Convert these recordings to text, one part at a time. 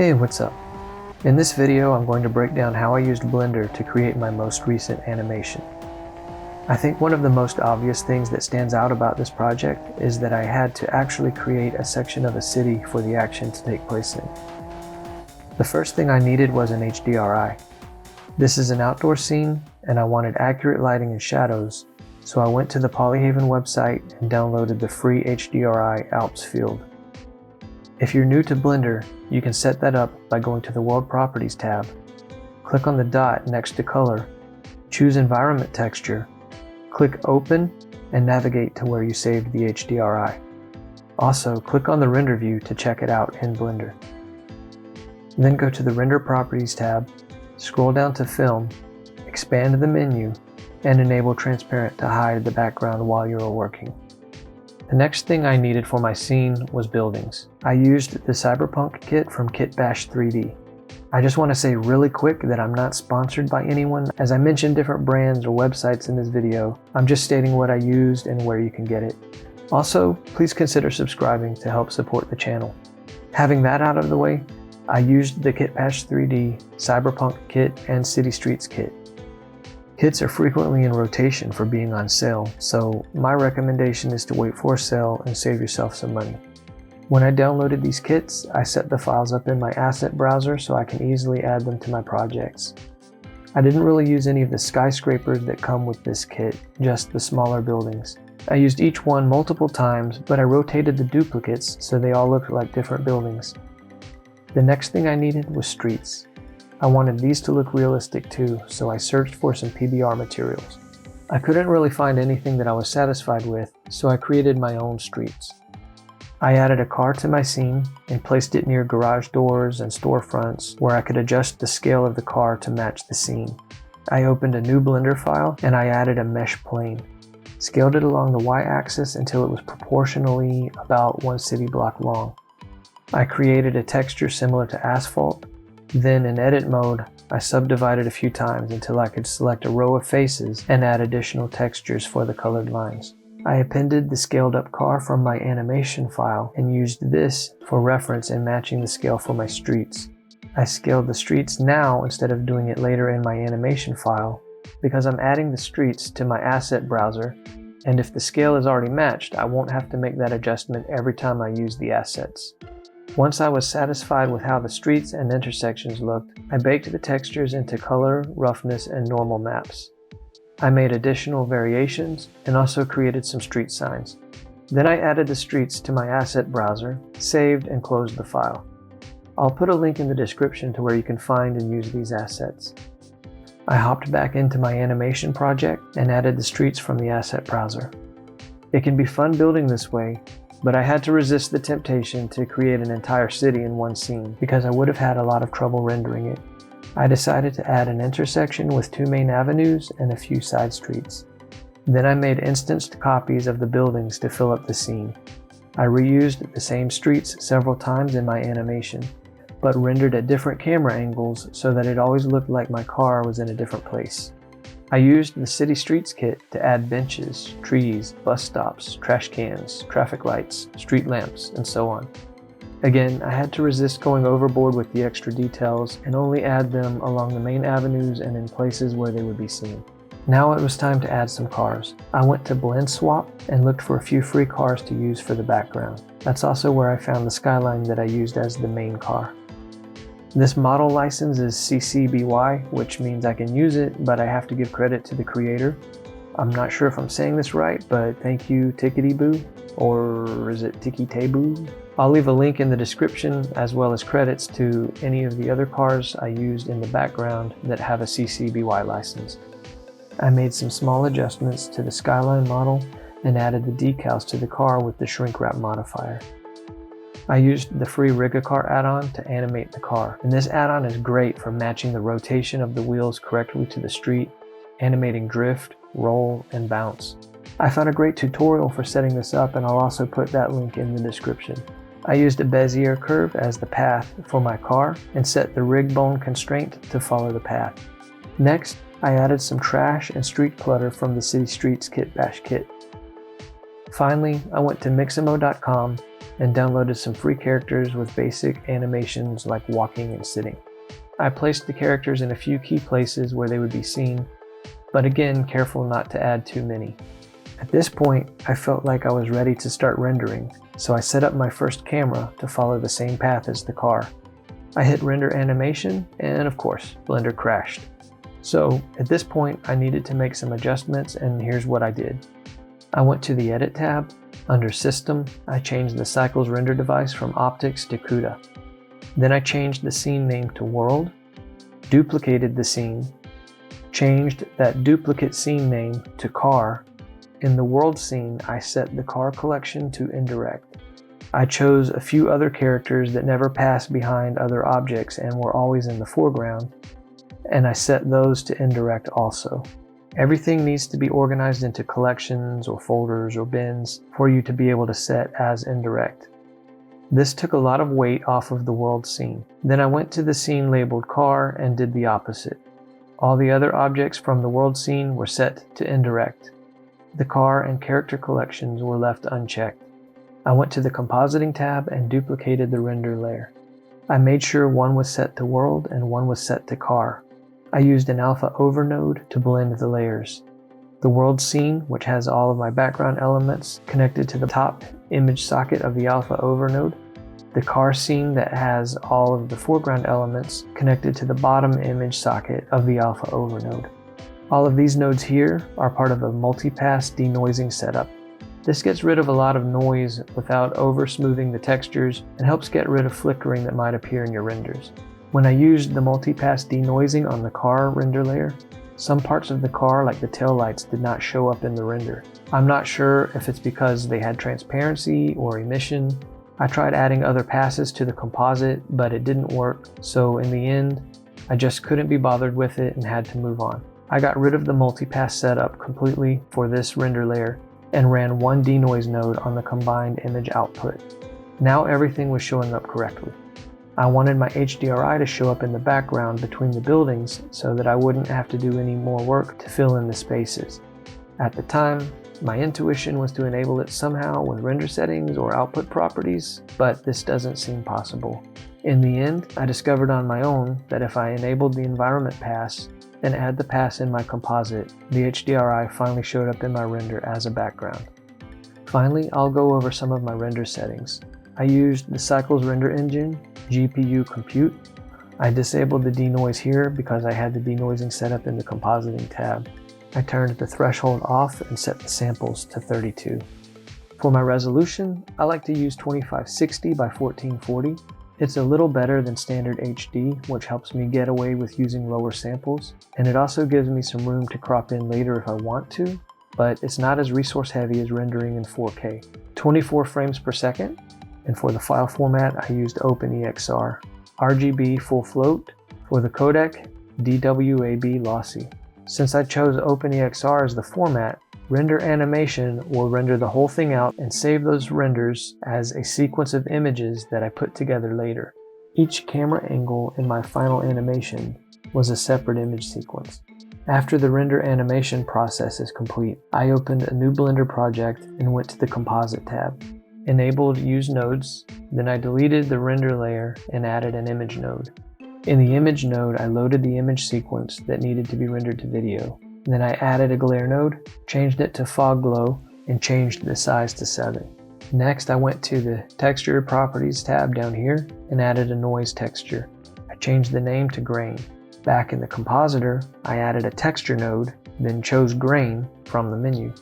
Hey, what's up? In this video, I'm going to break down how I used Blender to create my most recent animation. I think one of the most obvious things that stands out about this project is that I had to actually create a section of a city for the action to take place in. The first thing I needed was an HDRI. This is an outdoor scene, and I wanted accurate lighting and shadows, so I went to the Polyhaven website and downloaded the free HDRI Alps field. If you're new to Blender, you can set that up by going to the World Properties tab, click on the dot next to Color, choose Environment Texture, click Open, and navigate to where you saved the HDRI. Also, click on the Render view to check it out in Blender. Then go to the Render Properties tab, scroll down to Film, expand the menu, and enable Transparent to hide the background while you are working. The next thing I needed for my scene was buildings. I used the Cyberpunk kit from Kitbash 3D. I just want to say really quick that I'm not sponsored by anyone. As I mentioned different brands or websites in this video, I'm just stating what I used and where you can get it. Also, please consider subscribing to help support the channel. Having that out of the way, I used the Kitbash 3D, Cyberpunk kit, and City Streets kit. Kits are frequently in rotation for being on sale, so my recommendation is to wait for a sale and save yourself some money. When I downloaded these kits, I set the files up in my asset browser so I can easily add them to my projects. I didn't really use any of the skyscrapers that come with this kit, just the smaller buildings. I used each one multiple times, but I rotated the duplicates so they all looked like different buildings. The next thing I needed was streets. I wanted these to look realistic too, so I searched for some PBR materials. I couldn't really find anything that I was satisfied with, so I created my own streets. I added a car to my scene and placed it near garage doors and storefronts where I could adjust the scale of the car to match the scene. I opened a new Blender file and I added a mesh plane. Scaled it along the y-axis until it was proportionally about one city block long. I created a texture similar to asphalt. Then in edit mode, I subdivided a few times until I could select a row of faces and add additional textures for the colored lines. I appended the scaled up car from my animation file and used this for reference in matching the scale for my streets. I scaled the streets now instead of doing it later in my animation file because I'm adding the streets to my asset browser, and if the scale is already matched, I won't have to make that adjustment every time I use the assets. Once I was satisfied with how the streets and intersections looked, I baked the textures into color, roughness, and normal maps. I made additional variations and also created some street signs. Then I added the streets to my asset browser, saved, and closed the file. I'll put a link in the description to where you can find and use these assets. I hopped back into my animation project and added the streets from the asset browser. It can be fun building this way, but I had to resist the temptation to create an entire city in one scene because I would have had a lot of trouble rendering it. I decided to add an intersection with two main avenues and a few side streets. Then I made instanced copies of the buildings to fill up the scene. I reused the same streets several times in my animation, but rendered at different camera angles so that it always looked like my car was in a different place. I used the City Streets kit to add benches, trees, bus stops, trash cans, traffic lights, street lamps, and so on. Again, I had to resist going overboard with the extra details and only add them along the main avenues and in places where they would be seen. Now it was time to add some cars. I went to Blendswap and looked for a few free cars to use for the background. That's also where I found the skyline that I used as the main car. This model license is CC BY, which means I can use it, but I have to give credit to the creator. I'm not sure if I'm saying this right, but thank you Tickety Boo, or is it Tiki Taboo? I'll leave a link in the description as well as credits to any of the other cars I used in the background that have a CC BY license. I made some small adjustments to the skyline model and added the decals to the car with the shrink wrap modifier. I used the free Rigacar add-on to animate the car, and this add-on is great for matching the rotation of the wheels correctly to the street, animating drift, roll, and bounce. I found a great tutorial for setting this up, and I'll also put that link in the description. I used a Bezier curve as the path for my car and set the rig bone constraint to follow the path. Next, I added some trash and street clutter from the City Streets Kitbash kit. Finally, I went to Mixamo.com and downloaded some free characters with basic animations like walking and sitting. I placed the characters in a few key places where they would be seen, but again, careful not to add too many. At this point, I felt like I was ready to start rendering, so I set up my first camera to follow the same path as the car. I hit render animation, and of course, Blender crashed. So at this point, I needed to make some adjustments, and here's what I did. I went to the Edit tab. Under System, I changed the Cycles render device from Optics to CUDA. Then I changed the scene name to World, duplicated the scene, changed that duplicate scene name to Car. In the World scene, I set the car collection to Indirect. I chose a few other characters that never passed behind other objects and were always in the foreground, and I set those to Indirect also. Everything needs to be organized into collections or folders or bins for you to be able to set as Indirect. This took a lot of weight off of the World scene. Then I went to the scene labeled Car and did the opposite. All the other objects from the World scene were set to Indirect. The car and character collections were left unchecked. I went to the Compositing tab and duplicated the render layer. I made sure one was set to World and one was set to Car. I used an alpha over node to blend the layers. The World scene, which has all of my background elements connected to the top image socket of the alpha over node. The car scene that has all of the foreground elements connected to the bottom image socket of the alpha over node. All of these nodes here are part of a multi-pass denoising setup. This gets rid of a lot of noise without over smoothing the textures and helps get rid of flickering that might appear in your renders. When I used the multi-pass denoising on the car render layer, some parts of the car, like the taillights, did not show up in the render. I'm not sure if it's because they had transparency or emission. I tried adding other passes to the composite, but it didn't work, so in the end, I just couldn't be bothered with it and had to move on. I got rid of the multi-pass setup completely for this render layer and ran one denoise node on the combined image output. Now everything was showing up correctly. I wanted my HDRI to show up in the background between the buildings so that I wouldn't have to do any more work to fill in the spaces. At the time, my intuition was to enable it somehow with render settings or output properties, but this doesn't seem possible. In the end, I discovered on my own that if I enabled the environment pass and add the pass in my composite, the HDRI finally showed up in my render as a background. Finally, I'll go over some of my render settings. I used the Cycles render engine, GPU compute. I disabled the denoise here because I had the denoising set up in the Compositing tab. I turned the threshold off and set the samples to 32. For my resolution, I like to use 2560 by 1440. It's a little better than standard HD, which helps me get away with using lower samples, and it also gives me some room to crop in later if I want to, but it's not as resource heavy as rendering in 4K. 24 frames per second, and for the file format I used OpenEXR. RGB full float, for the codec, DWAB lossy. Since I chose OpenEXR as the format, Render Animation will render the whole thing out and save those renders as a sequence of images that I put together later. Each camera angle in my final animation was a separate image sequence. After the render animation process is complete, I opened a new Blender project and went to the Composite tab. Enabled Use Nodes, then I deleted the render layer and added an image node. In the image node, I loaded the image sequence that needed to be rendered to video. Then I added a glare node, changed it to fog glow, and changed the size to 7. Next, I went to the Texture Properties tab down here and added a noise texture. I changed the name to grain. Back in the compositor, I added a texture node, then chose grain from the menu.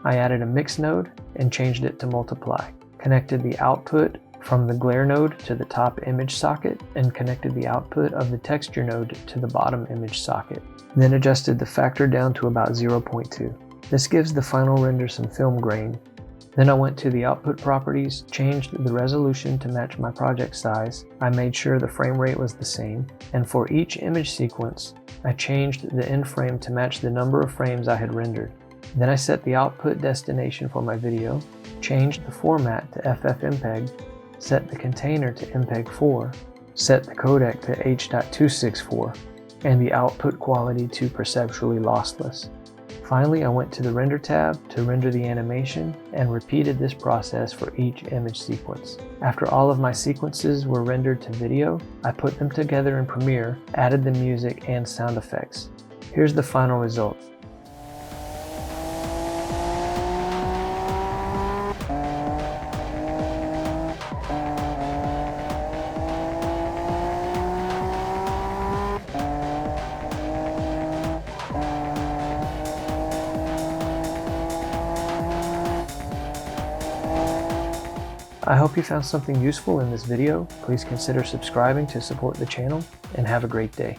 I added a mix node and changed it to multiply. Connected the output from the glare node to the top image socket and connected the output of the texture node to the bottom image socket. Then adjusted the factor down to about 0.2. This gives the final render some film grain. Then I went to the output properties, changed the resolution to match my project size. I made sure the frame rate was the same, and for each image sequence, I changed the end frame to match the number of frames I had rendered. Then I set the output destination for my video, changed the format to FFmpeg, set the container to MPEG-4, set the codec to H.264, and the output quality to perceptually lossless. Finally, I went to the Render tab to render the animation and repeated this process for each image sequence. After all of my sequences were rendered to video, I put them together in Premiere, added the music and sound effects. Here's the final result. I hope you found something useful in this video. Please consider subscribing to support the channel, and have a great day.